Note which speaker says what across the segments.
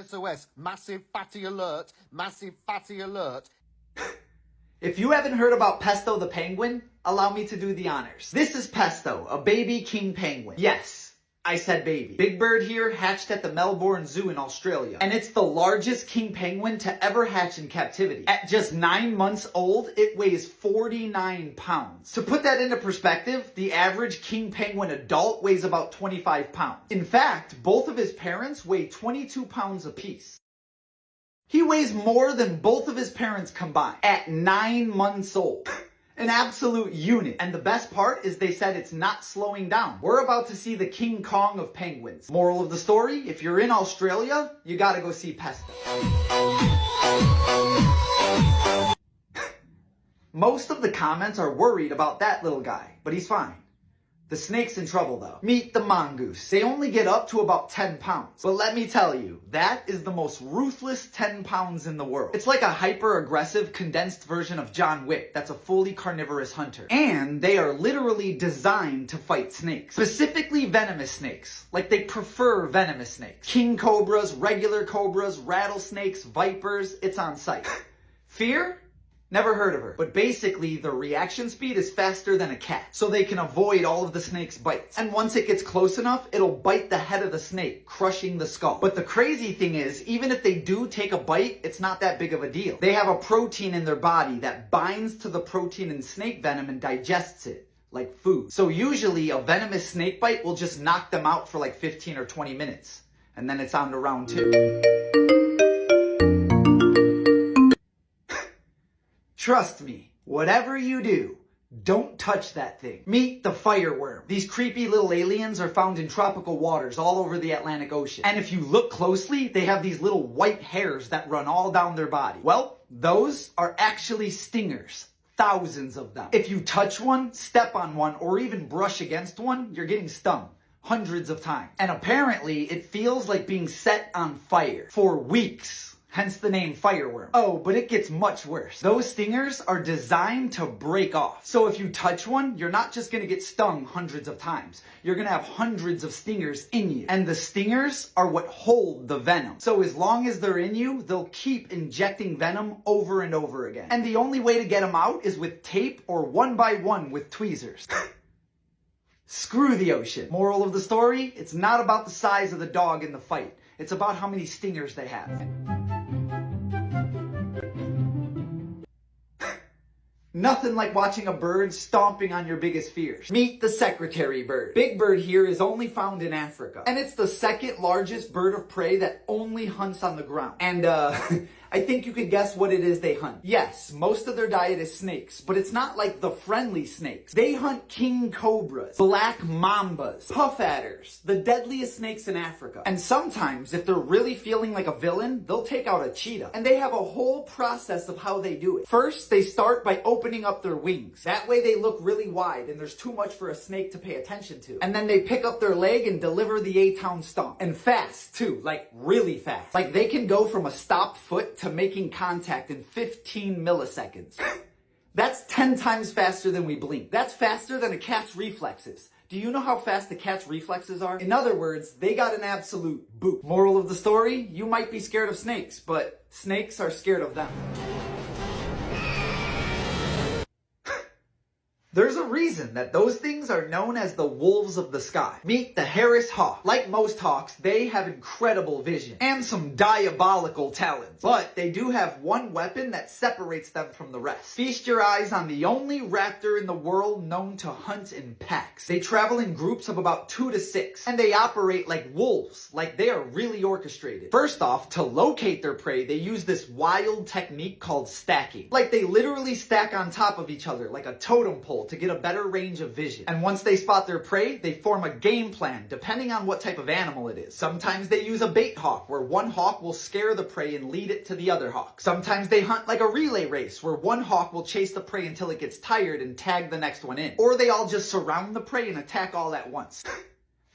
Speaker 1: SOS, massive fatty alert, massive fatty alert.
Speaker 2: If you haven't heard about Pesto the penguin, allow me to do the honors. This is Pesto, a baby king penguin. Yes, I said baby. Big Bird here hatched at the Melbourne Zoo in Australia. And it's the largest king penguin to ever hatch in captivity. At just 9 months old, it weighs 49 pounds. To put that into perspective, the average king penguin adult weighs about 25 pounds. In fact, both of his parents weigh 22 pounds apiece. He weighs more than both of his parents combined at 9 months old. An absolute unit. And the best part is they said it's not slowing down. We're about to see the King Kong of penguins. Moral of the story, if you're in Australia, you gotta go see Pesto. Most of the comments are worried about that little guy, but he's fine. The snake's in trouble though. Meet the mongoose. They only get up to about 10 pounds. But let me tell you, that is the most ruthless 10 pounds in the world. It's like a hyper-aggressive, condensed version of John Wick that's a fully carnivorous hunter. And they are literally designed to fight snakes. Specifically venomous snakes. Like they prefer venomous snakes. King cobras, regular cobras, rattlesnakes, vipers, it's on sight. Fear? Never heard of her. But basically, the reaction speed is faster than a cat, so they can avoid all of the snake's bites. And once it gets close enough, it'll bite the head of the snake, crushing the skull. But the crazy thing is, even if they do take a bite, it's not that big of a deal. They have a protein in their body that binds to the protein in snake venom and digests it, like food. So usually, a venomous snake bite will just knock them out for like 15 or 20 minutes. And then it's on to round 2. Trust me, whatever you do, don't touch that thing. Meet the fireworm. These creepy little aliens are found in tropical waters all over the Atlantic Ocean. And if you look closely, they have these little white hairs that run all down their body. Well, those are actually stingers. Thousands of them. If you touch one, step on one, or even brush against one, you're getting stung. Hundreds of times. And apparently, it feels like being set on fire for weeks. Hence the name fireworm. Oh, but it gets much worse. Those stingers are designed to break off. So if you touch one, you're not just gonna get stung hundreds of times. You're gonna have hundreds of stingers in you. And the stingers are what hold the venom. So as long as they're in you, they'll keep injecting venom over and over again. And the only way to get them out is with tape or 1x1 with tweezers. Screw the ocean. Moral of the story, it's not about the size of the dog in the fight. It's about how many stingers they have. Nothing like watching a bird stomping on your biggest fears. Meet the secretary bird. Big Bird here is only found in Africa. And it's the second largest bird of prey that only hunts on the ground. And I think you could guess what it is they hunt. Yes, most of their diet is snakes, but it's not like the friendly snakes. They hunt king cobras, black mambas, puff adders, the deadliest snakes in Africa. And sometimes, if they're really feeling like a villain, they'll take out a cheetah. And they have a whole process of how they do it. First, they start by opening up their wings. That way they look really wide and there's too much for a snake to pay attention to. And then they pick up their leg and deliver the A-town stomp. And fast, too. Like, really fast. Like, they can go from a stopped foot to making contact in 15 milliseconds. That's 10 times faster than we blink. That's faster than a cat's reflexes. Do you know how fast a cat's reflexes are? In other words, they got an absolute boot. Moral of the story, you might be scared of snakes, but snakes are scared of them. There's a reason that those things are known as the wolves of the sky. Meet the Harris hawk. Like most hawks, they have incredible vision and some diabolical talons. But they do have one weapon that separates them from the rest. Feast your eyes on the only raptor in the world known to hunt in packs. They travel in groups of about 2 to 6, and they operate like wolves, like they are really orchestrated. First off, to locate their prey, they use this wild technique called stacking. Like they literally stack on top of each other like a totem pole to get a better range of vision. And once they spot their prey, they form a game plan depending on what type of animal it is. Sometimes they use a bait hawk, where one hawk will scare the prey and lead it to the other hawk. Sometimes they hunt like a relay race, where one hawk will chase the prey until it gets tired and tag the next one in. Or they all just surround the prey and attack all at once.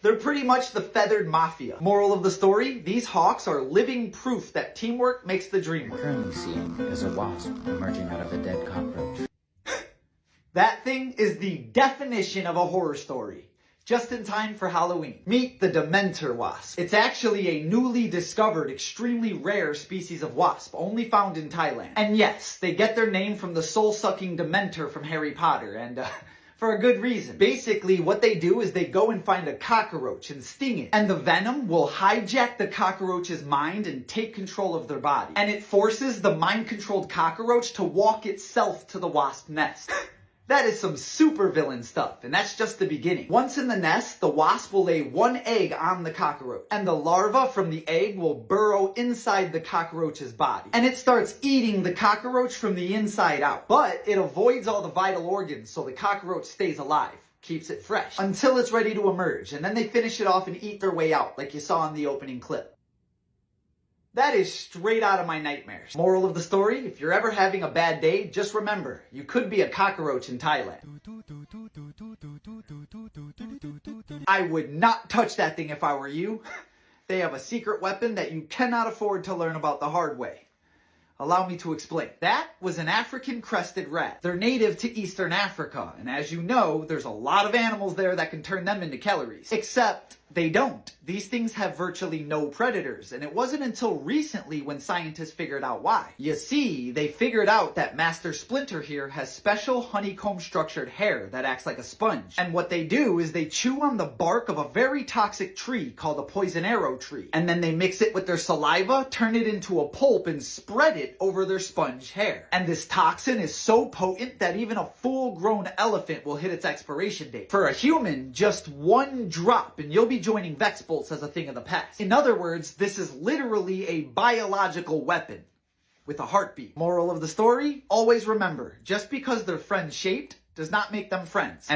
Speaker 2: They're pretty much the feathered mafia. Moral of the story, these hawks are living proof that teamwork makes the dream work.
Speaker 3: Currently seeing is a wasp emerging out of a dead cockroach.
Speaker 2: That thing is the definition of a horror story. just in time for Halloween. Meet the dementor wasp. It's actually a newly discovered, extremely rare species of wasp, only found in Thailand. And yes, they get their name from the soul-sucking dementor from Harry Potter, and for a good reason. Basically, what they do is they go and find a cockroach and sting it. And the venom will hijack the cockroach's mind and take control of their body. And it forces the mind-controlled cockroach to walk itself to the wasp nest. That is some supervillain stuff, and that's just the beginning. Once in the nest, the wasp will lay one egg on the cockroach, and the larva from the egg will burrow inside the cockroach's body. And it starts eating the cockroach from the inside out. But it avoids all the vital organs, so the cockroach stays alive. Keeps it fresh. Until it's ready to emerge, and then they finish it off and eat their way out, like you saw in the opening clip. That is straight out of my nightmares. Moral of the story, if you're ever having a bad day, just remember, you could be a cockroach in Thailand. I would not touch that thing if I were you. They have a secret weapon that you cannot afford to learn about the hard way. Allow me to explain. That was an African crested rat. They're native to Eastern Africa, and as you know, there's a lot of animals there that can turn them into calories. Except they don't. These things have virtually no predators, and it wasn't until recently when scientists figured out why. You see, they figured out that Master Splinter here has special honeycomb-structured hair that acts like a sponge. And what they do is they chew on the bark of a very toxic tree called a poison arrow tree, and then they mix it with their saliva, turn it into a pulp, and spread it over their sponge hair. And this toxin is so potent that even a full-grown elephant will hit its expiration date. For a human, just one drop, and you'll be joining Vex bolts as a thing of the past. In other words, this is literally a biological weapon with a heartbeat. Moral of the story, always remember, just because they're friend-shaped does not make them friends.